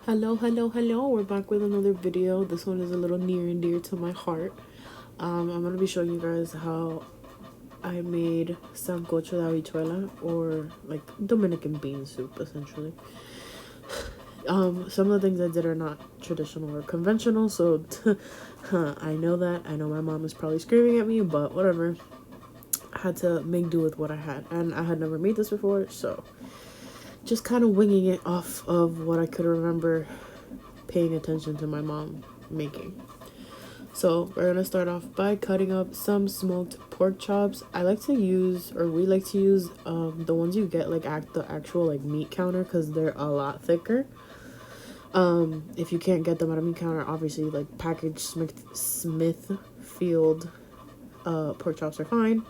Hello. We're back with another video. This one is a little near and dear to my heart. I'm gonna be showing you guys how I made Sancocho de Habichuela, or like Dominican bean soup, essentially. Some of the things I did are not traditional or conventional, so I know that. I know my mom is probably screaming at me, but whatever. I had to make do with what I had, and I had never made this before, so just kind of winging it off of what I could remember paying attention to my mom making. So we're gonna start off by cutting up some smoked pork chops. I like to use, or we like to use, the ones you get like at the actual like meat counter, because they're a lot thicker. If you can't get them at a meat counter, obviously like packaged Smithfield pork chops are fine.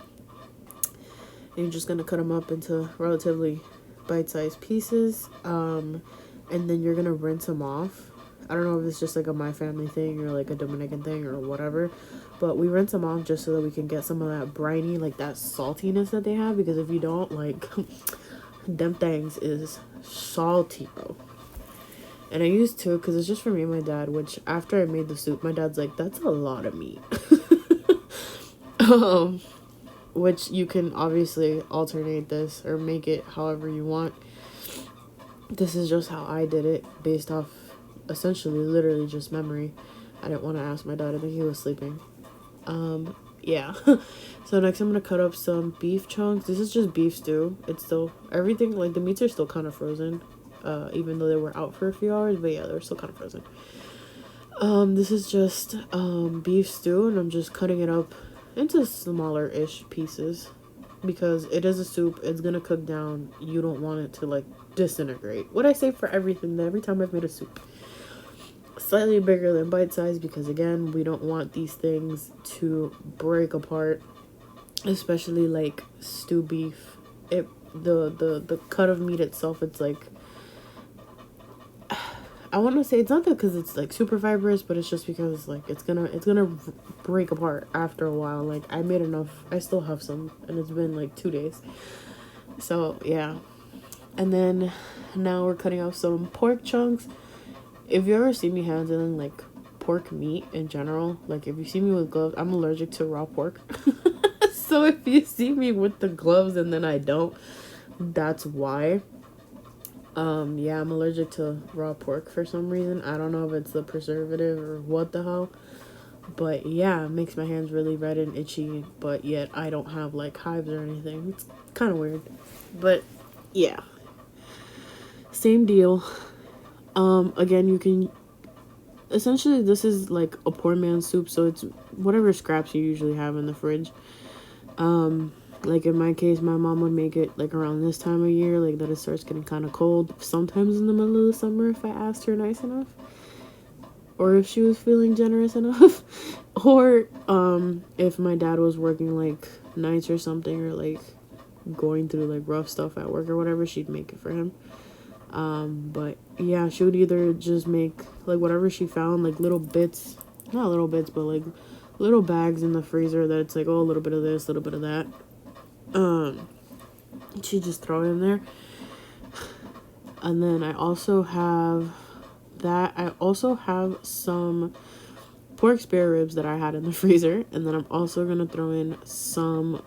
And you're just gonna cut them up into relatively bite-sized pieces, and then you're gonna rinse them off. I don't know if it's just like a my family thing or like a Dominican thing or whatever, but we rinse them off just so that we can get some of that briny, like that saltiness that they have, because if you don't, like, them things is salty, bro. And I used to, because it's just for me and my dad, which after I made the soup, my dad's like, that's a lot of meat. um which you can obviously alternate this or make it however you want. This is just how I did it, based off essentially literally just memory. I didn't want to ask my dad. I think he was sleeping. Yeah. So next I'm gonna cut up some beef chunks. This is just beef stew. It's still, everything, like the meats are still kind of frozen, even though they were out for a few hours, but yeah, they're still kind of frozen. This is just beef stew, and I'm just cutting it up into smaller-ish pieces because it is a soup. It's gonna cook down. You don't want it to like disintegrate. What I say for everything, every time I've made a soup, slightly bigger than bite size, because again, we don't want these things to break apart, especially like stew beef. The cut of meat itself, it's like, I want to say it's not that because it's like super fibrous, but it's just because like it's gonna break apart after a while. Like I made enough. I still have some, and it's been like 2 days. So yeah, and then now we're cutting off some pork chunks. If you ever see me handling like pork meat in general, like if you see me with gloves, I'm allergic to raw pork. So if you see me with the gloves and then I don't, that's why. Yeah, I'm allergic to raw pork for some reason. I don't know if it's the preservative or what the hell. But yeah, it makes my hands really red and itchy, but yet I don't have like hives or anything. It's kind of weird. But yeah. Same deal. Again, you can, essentially this is like a poor man's soup, so it's whatever scraps you usually have in the fridge. Like in my case, my mom would make it like around this time of year, like that it starts getting kind of cold. Sometimes in the middle of the summer if I asked her nice enough, or if she was feeling generous enough, or if my dad was working like nights or something, or like going through like rough stuff at work or whatever, she'd make it for him. But yeah, she would either just make like whatever she found, like little bits, not little bits, but like little bags in the freezer that it's like, oh, a little bit of this, a little bit of that. She just throw it in there. And then I also have some pork spare ribs that I had in the freezer, and then I'm also gonna throw in some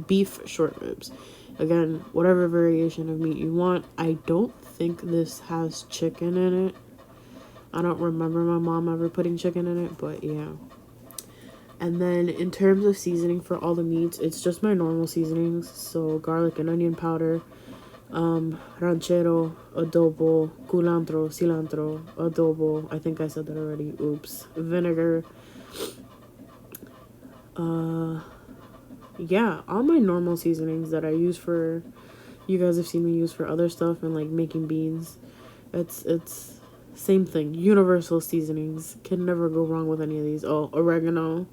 beef short ribs. Again, whatever variation of meat you want. I don't think this has chicken in it. I don't remember my mom ever putting chicken in it, but yeah. And then in terms of seasoning for all the meats, it's just my normal seasonings. So garlic and onion powder, ranchero, adobo, culantro, cilantro, adobo. I think I said that already. Oops. Vinegar. Yeah, all my normal seasonings that I use for, you guys have seen me use for other stuff and like making beans. It's same thing. Universal seasonings. Can never go wrong with any of these. Oh, oregano.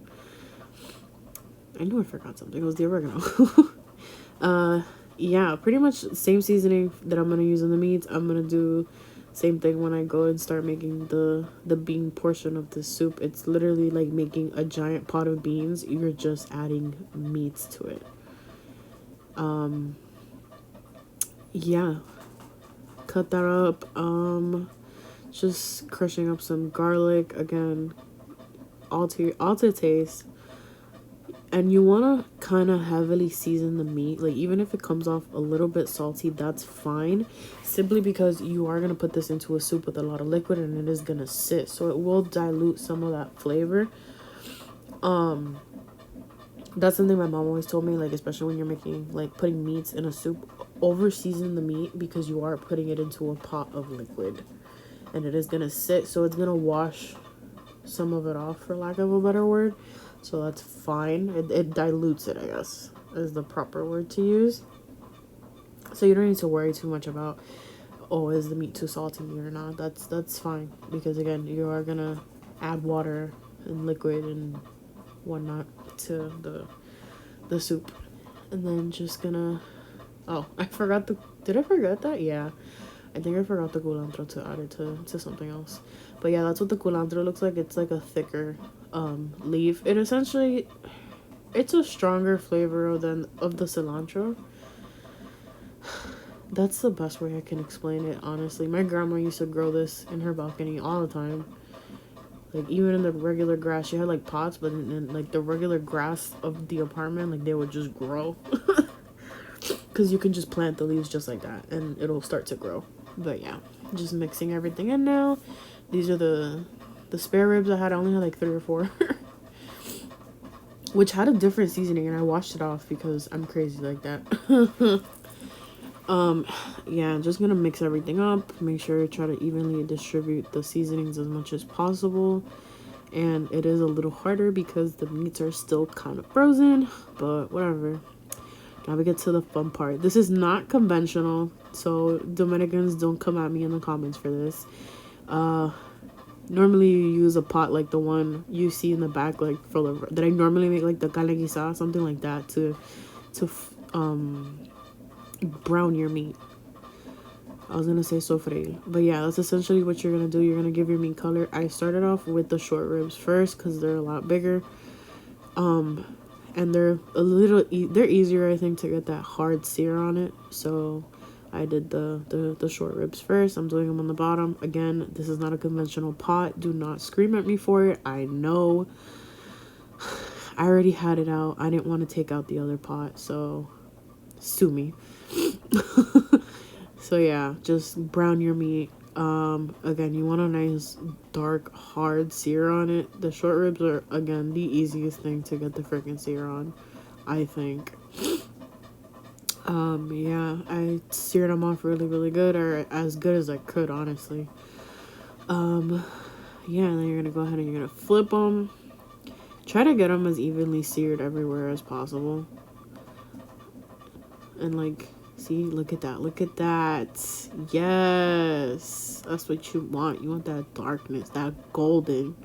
I knew I forgot something. It was the oregano. Yeah, pretty much same seasoning that I'm gonna use in the meats. I'm gonna do same thing when I go and start making the bean portion of the soup. It's literally like making a giant pot of beans. You're just adding meats to it. Yeah, cut that up. Just crushing up some garlic again, all to taste. And you want to kind of heavily season the meat. Like, even if it comes off a little bit salty, that's fine. Simply because you are going to put this into a soup with a lot of liquid and it is going to sit. So it will dilute some of that flavor. That's something my mom always told me, like, especially when you're making, like, putting meats in a soup. Over season the meat because you are putting it into a pot of liquid. And it is going to sit. So it's going to wash some of it off, for lack of a better word. So that's fine. It dilutes it, I guess, is the proper word to use. So you don't need to worry too much about, oh, is the meat too salty or not. That's fine. Because, again, you are going to add water and liquid and whatnot to the soup. And then just gonna... Oh, Did I forget that? Yeah. I think I forgot the culantro to add it to something else. But yeah, that's what the culantro looks like. It's like a thicker leaf. It essentially, it's a stronger flavor of the cilantro. That's the best way I can explain it, honestly. My grandma used to grow this in her balcony all the time. Like, even in the regular grass, she had like pots, but in like the regular grass of the apartment, like, they would just grow. Because you can just plant the leaves just like that and it'll start to grow. But yeah, just mixing everything in now. These are the spare ribs I had. I only had like 3 or 4. Which had a different seasoning, and I washed it off because I'm crazy like that. Yeah, I'm just gonna mix everything up. Make sure to try to evenly distribute the seasonings as much as possible. And it is a little harder because the meats are still kind of frozen, but whatever. Now we get to the fun part. This is not conventional, so Dominicans, don't come at me in the comments for this. Normally you use a pot like the one you see in the back, like for that I normally make, like the carne guisada, something like that, to brown your meat. I was gonna say sofreír, but yeah, that's essentially what you're gonna do. You're gonna give your meat color. I started off with the short ribs first because they're a lot bigger. And they're they're easier, I think, to get that hard sear on it. So I did the short ribs first. I'm doing them on the bottom. Again, this is not a conventional pot. Do not scream at me for it. I know. I already had it out. I didn't want to take out the other pot, so sue me. So yeah, just brown your meat. Again, you want a nice dark hard sear on it. The short ribs are, again, the easiest thing to get the freaking sear on, I think. Yeah, I seared them off really good, or as good as I could, honestly. Yeah, and then you're gonna go ahead and you're gonna flip them. Try to get them as evenly seared everywhere as possible. And like, see, look at that. Yes, that's what you want. You want that darkness, that golden.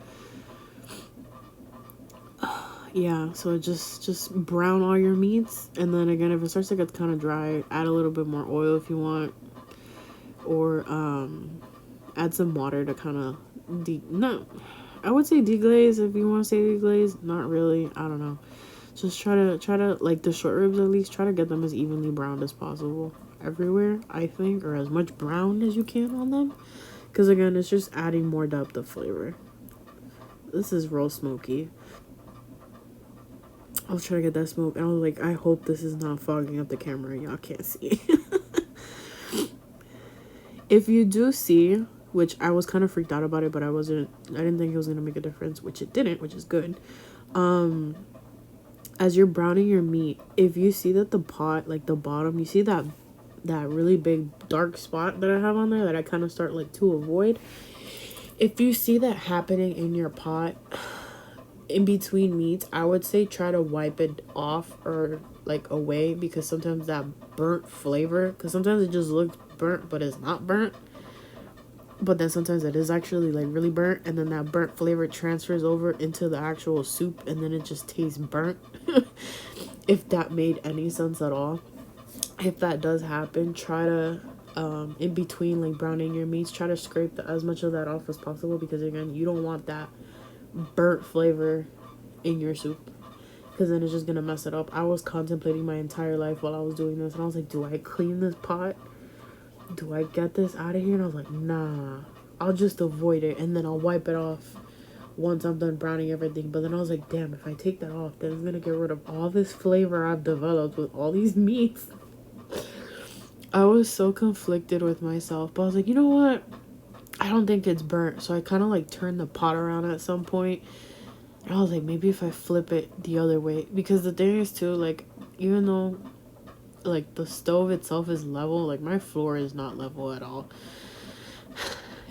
Yeah, so just brown all your meats, and then again, if it starts to get kind of dry, add a little bit more oil if you want, or add some water to kind of I would say deglaze, if you want to say deglaze. Not really, I don't know. Just try to like the short ribs, at least try to get them as evenly browned as possible everywhere, I think, or as much brown as you can on them, because again, it's just adding more depth of flavor. This is real smoky. I was trying to get that smoke, and I was like, I hope this is not fogging up the camera and y'all can't see. If you do see, which I was kind of freaked out about it, but I didn't think it was gonna make a difference, which it didn't, which is good. As you're browning your meat, if you see that the pot, like the bottom, you see that really big dark spot that I have on there that I kind of start like to avoid. If you see that happening in your pot in between meats, I would say try to wipe it off or like away, because sometimes that burnt flavor, because sometimes it just looks burnt but it's not burnt, but then sometimes it is actually like really burnt, and then that burnt flavor transfers over into the actual soup and then it just tastes burnt. If that made any sense at all. If that does happen, try to in between like browning your meats, try to scrape as much of that off as possible, because again, you don't want that burnt flavor in your soup, because then it's just gonna mess it up. I was contemplating my entire life while I was doing this, and I was like, do I clean this pot? Do I get this out of here? And I was like, nah, I'll just avoid it and then I'll wipe it off once I'm done browning everything. But then I was like, damn, if I take that off, then it's gonna get rid of all this flavor I've developed with all these meats. I was so conflicted with myself, but I was like, you know what? I don't think it's burnt. So I kind of like turned the pot around at some point. And I was like, maybe if I flip it the other way. Because the thing is too, like, even though like the stove itself is level, like my floor is not level at all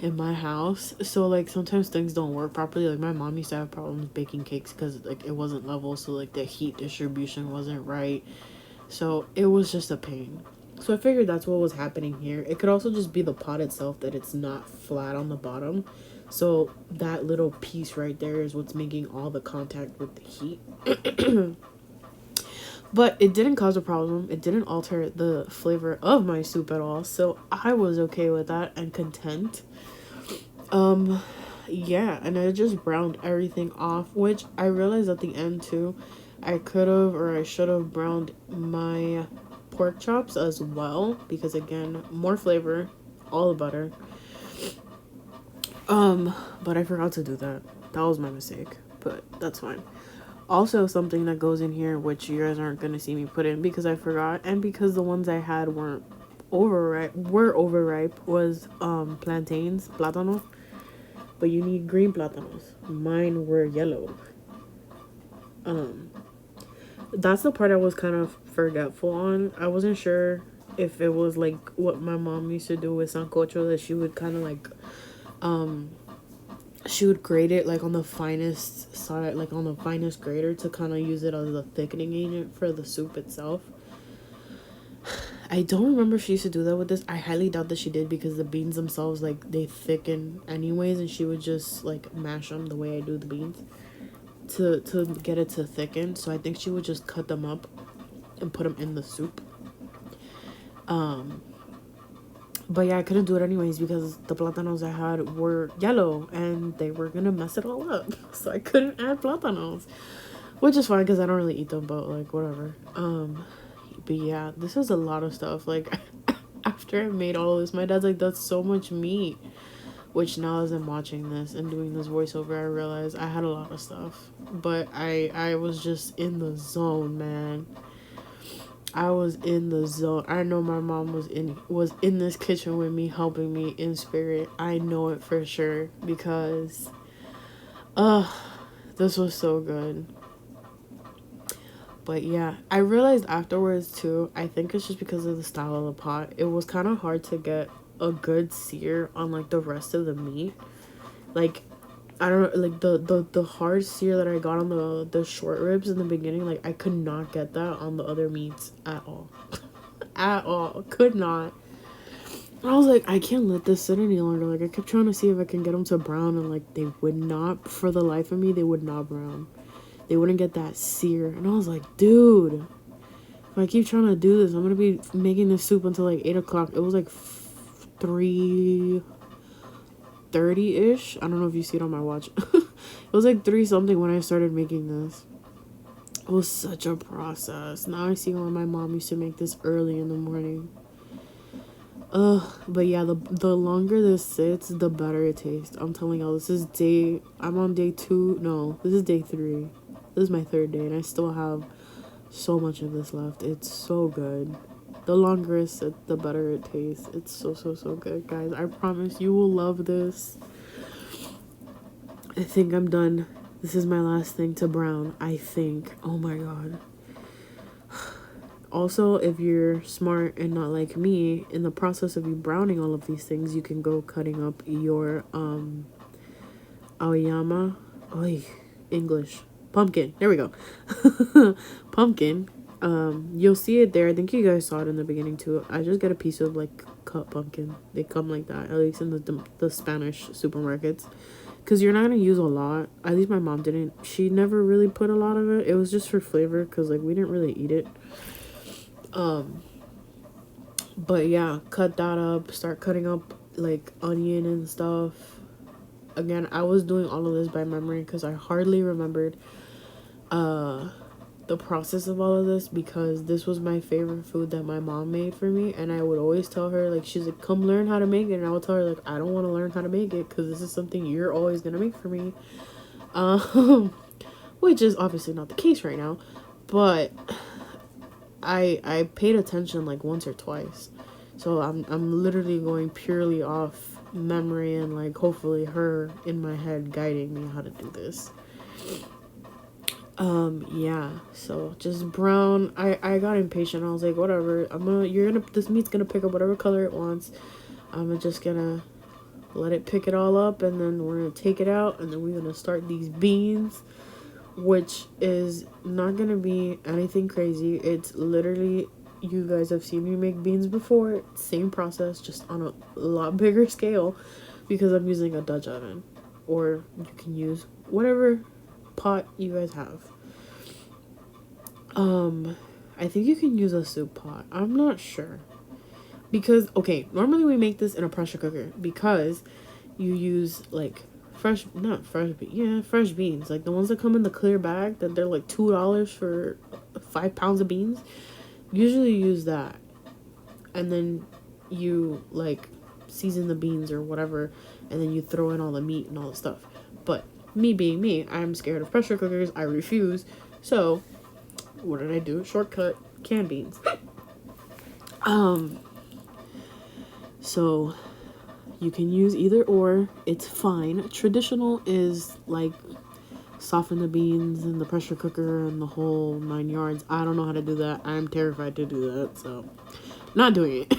in my house. So like sometimes things don't work properly. Like my mom used to have problems baking cakes because like it wasn't level, so like the heat distribution wasn't right. So it was just a pain. So I figured that's what was happening here. It could also just be the pot itself, that it's not flat on the bottom. So that little piece right there is what's making all the contact with the heat. But it didn't cause a problem. It didn't alter the flavor of my soup at all. So I was okay with that and content. Yeah, and I just browned everything off, which I realized at the end too. I could have, or I should have browned my pork chops as well, because again, more flavor, all the butter. But I forgot to do that. That was my mistake, but that's fine. Also, something that goes in here, which you guys aren't gonna see me put in because I forgot, and because the ones I had weren't overripe, was plantains, plátano. But you need green plátanos. Mine were yellow. That's the part I was kind of forgetful on. I wasn't sure if it was like what my mom used to do with sancocho, that she would kind of like she would grate it like on the finest side, like on the finest grater, to kind of use it as a thickening agent for the soup itself. I don't remember if she used to do that with this. I highly doubt that she did, because the beans themselves, like, they thicken anyways, and she would just like mash them the way I do the beans to get it to thicken. So I think she would just cut them up and put them in the soup. But yeah, I couldn't do it anyways because the plátanos I had were yellow and they were gonna mess it all up. So I couldn't add plátanos, which is fine because I don't really eat them, but like whatever. But yeah, this is a lot of stuff. Like after I made all of this, my dad's like, that's so much meat. Which now as I'm watching this and doing this voiceover, I realized I had a lot of stuff. But I was just in the zone, man. I was in the zone. I know my mom was in this kitchen with me, helping me in spirit. I know it for sure, because this was so good. But yeah, I realized afterwards too, I think it's just because of the style of the pot. It was kind of hard to get a good sear on like the rest of the meat. Like I don't know, like the hard sear that I got on the short ribs in the beginning, like I could not get that on the other meats at all. At all. Could not. I was like, I can't let this sit any longer. Like I kept trying to see if I can get them to brown, and like they would not, for the life of me, they would not brown. They wouldn't get that sear. And I was like, dude, if I keep trying to do this, I'm gonna be making this soup until like 8 o'clock. It was like 3:30-ish. I don't know if you see it on my watch. It was like 3 something when I started making this. It was such a process. Now I see why my mom used to make this early in the morning. But yeah, the longer this sits, the better it tastes. I'm telling y'all, I'm on day 2. No, this is day 3. This is my 3rd day, and I still have so much of this left. It's so good. The longer it sits, the better it tastes. It's so good, guys. I promise you will love this. I think I'm done. This is my last thing to brown, I think. Oh my god. Also, if you're smart and not like me, in the process of you browning all of these things, you can go cutting up your aoyama. Oy, English. Pumpkin. There we go. Pumpkin. You'll see it there. I think you guys saw it in the beginning too. I just get a piece of like cut pumpkin. They come like that, at least in the Spanish supermarkets, because you're not gonna use a lot. At least my mom didn't. She never really put a lot of it. It was just for flavor, because like we didn't really eat it. But yeah, cut that up. Start cutting up like onion and stuff. Again, I was doing all of this by memory because I hardly remembered the process of all of this because this was my favorite food that my mom made for me, and I would always tell her, like, she's like, come learn how to make it, and I would tell her, like, I don't want to learn how to make it because this is something you're always gonna make for me, which is obviously not the case right now, but I paid attention like once or twice, so I'm literally going purely off memory and like hopefully her in my head guiding me how to do this. Yeah, so just brown. I got impatient. I was like, whatever, this meat's gonna pick up whatever color it wants. I'm just gonna let it pick it all up, and then we're gonna take it out, and then we're gonna start these beans, which is not gonna be anything crazy. It's literally, you guys have seen me make beans before, same process, just on a lot bigger scale, because I'm using a Dutch oven, or you can use whatever pot you guys have. I think you can use a soup pot. I'm not sure. Because, okay, normally we make this in a pressure cooker because you use, like, fresh beans. Like, the ones that come in the clear bag that they're, like, $2 for 5 pounds of beans. Usually use that. And then you, like, season the beans or whatever, and then you throw in all the meat and all the stuff. But me being me, I'm scared of pressure cookers. I refuse. So what did I do? Shortcut, canned beans. So you can use either or. It's fine. Traditional is like soften the beans in the pressure cooker and the whole 9 yards. I don't know how to do that. I'm terrified to do that, so not doing it.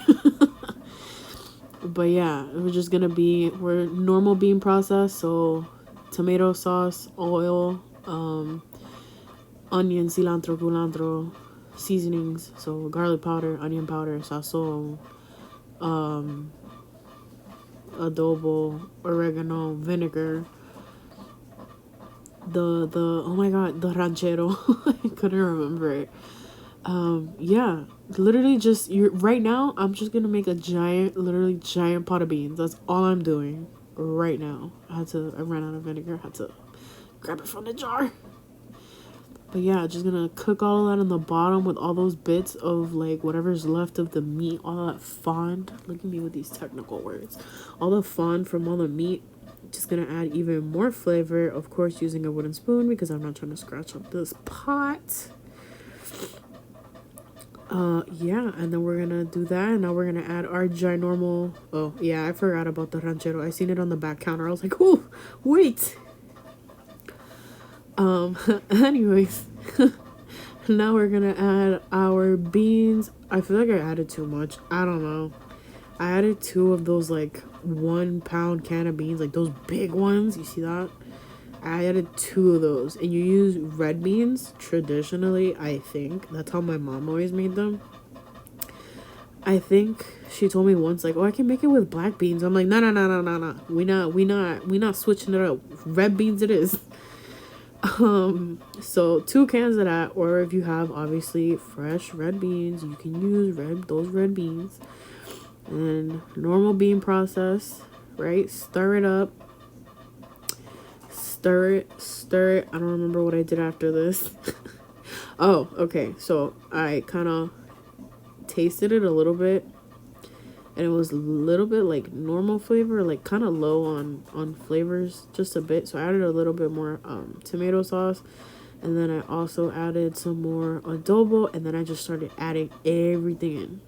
But yeah, we're normal bean process. So tomato sauce, oil, onion, cilantro, culantro, seasonings, so garlic powder, onion powder, sazon, adobo, oregano, vinegar, the oh my god, the ranchero. I couldn't remember it. Yeah, literally just right now I'm just gonna make a literally giant pot of beans. That's all I'm doing right now. I ran out of vinegar, had to grab it from the jar. But yeah, just gonna cook all of that on the bottom with all those bits of like whatever's left of the meat, all that fond. Look at me with these technical words. All the fond from all the meat. Just gonna add even more flavor. Of course, using a wooden spoon because I'm not trying to scratch up this pot. Yeah, and then we're gonna do that, and now we're gonna add our ginormal. Oh yeah, I forgot about the ranchero. I seen it on the back counter. I was like, oh wait. Anyways, now we're gonna add our beans. I feel like I added too much. I don't know. I added 2 of those like 1 pound can of beans, like those big ones. You see that? I added 2 of those, and you use red beans traditionally. I think that's how my mom always made them. I think she told me once, like, oh, I can make it with black beans. I'm like, no. We not switching it up. Red beans it is. So 2 cans of that, or if you have obviously fresh red beans, you can use those red beans. And normal bean process, right? Stir it up. Stir it. I don't remember what I did after this. Oh, okay. So I kind of tasted it a little bit, and it was a little bit like normal flavor, like kind of low on flavors, just a bit. So I added a little bit more tomato sauce, and then I also added some more adobo, and then I just started adding everything in.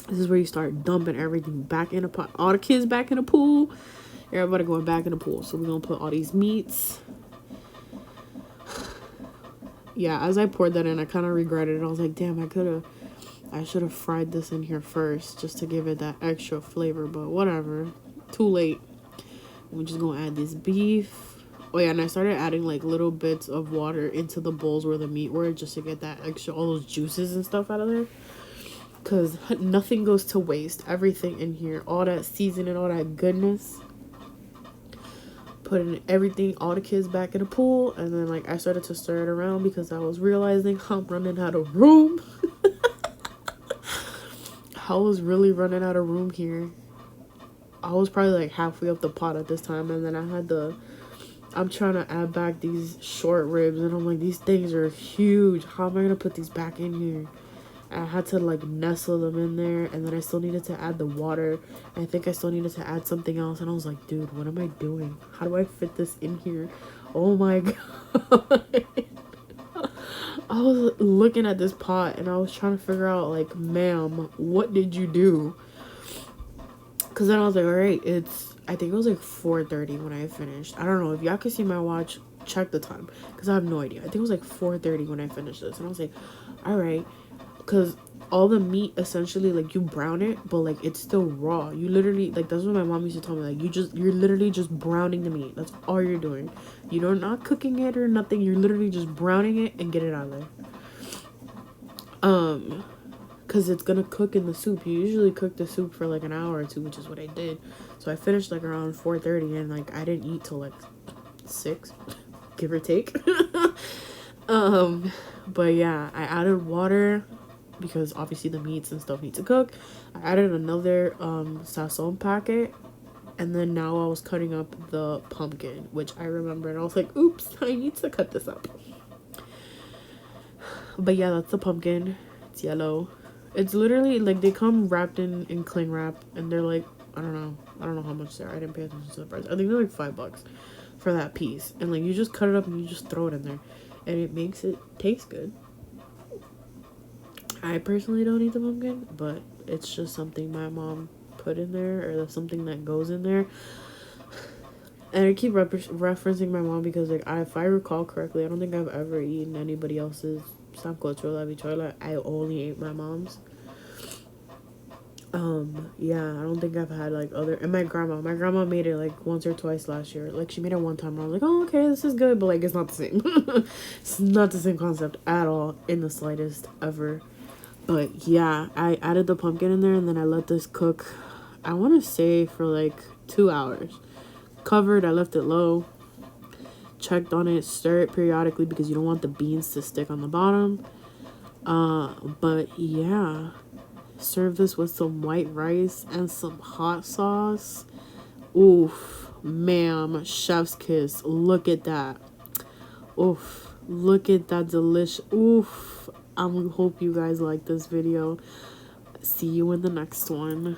This is where you start dumping everything back in a pot. All the kids back in the pool. Everybody going back in the pool. So we're gonna put all these meats. Yeah, as I poured that in, I kind of regretted it. I was like, damn, I should have fried this in here first just to give it that extra flavor, but whatever. Too late. We're just gonna add this beef. Oh yeah, and I started adding like little bits of water into the bowls where the meat were, just to get that extra, all those juices and stuff out of there. Because nothing goes to waste. Everything in here, all that seasoning, all that goodness. Putting everything, all the kids back in the pool, and then like I started to stir it around because I was realizing I'm running out of room. I was really running out of room here. I was probably like halfway up the pot at this time, and then I had the I'm trying to add back these short ribs, and I'm like, these things are huge. How am I gonna put these back in here? I had to like nestle them in there, and then I still needed to add the water. I think I still needed to add something else, and I was like, dude, what am I doing? How do I fit this in here? Oh my god. I was looking at this pot, and I was trying to figure out, like, ma'am, what did you do? Because then I was like, all right, I think it was like 4:30 when I finished. I don't know. If y'all could see my watch, check the time, because I have no idea. I think it was like 4:30 when I finished this, and I was like, all right, because all the meat, essentially, like, you brown it, but like it's still raw. You literally, like, that's what my mom used to tell me, like, you're literally just browning the meat. That's all you're doing. You're not cooking it or nothing. You're literally just browning it and get it out of there. Because it's gonna cook in the soup. You usually cook the soup for like an hour or two, which is what I did. So I finished like around 4:30, and like I didn't eat till like 6, give or take. But yeah, I added water because obviously the meats and stuff need to cook. I added another sazon packet, and then now I was cutting up the pumpkin, which I remember, and I was like, oops, I need to cut this up. But yeah, that's the pumpkin. It's yellow. It's literally like they come wrapped in cling wrap, and they're like, I don't know how much they are. I didn't pay attention to the price. I think they're like $5 for that piece, and like you just cut it up and you just throw it in there, and it makes it taste good. I personally don't eat the pumpkin, but it's just something my mom put in there, or that's something that goes in there. And I keep referencing my mom because, like, if I recall correctly, I don't think I've ever eaten anybody else's Sancocho de Habichuela. I only ate my mom's. Yeah, I don't think I've had, like, other... And my grandma made it, like, once or twice last year. Like, she made it one time, and I was like, oh, okay, this is good. But, like, it's not the same. It's not the same concept at all, in the slightest, ever. But, yeah, I added the pumpkin in there, and then I let this cook, I want to say, for, like, 2 hours. Covered, I left it low, checked on it, stir it periodically because you don't want the beans to stick on the bottom. But yeah, serve this with some white rice and some hot sauce. Oof, ma'am, chef's kiss. Look at that. Oof, look at that delicious. Oof, I hope you guys like this video. See you in the next one.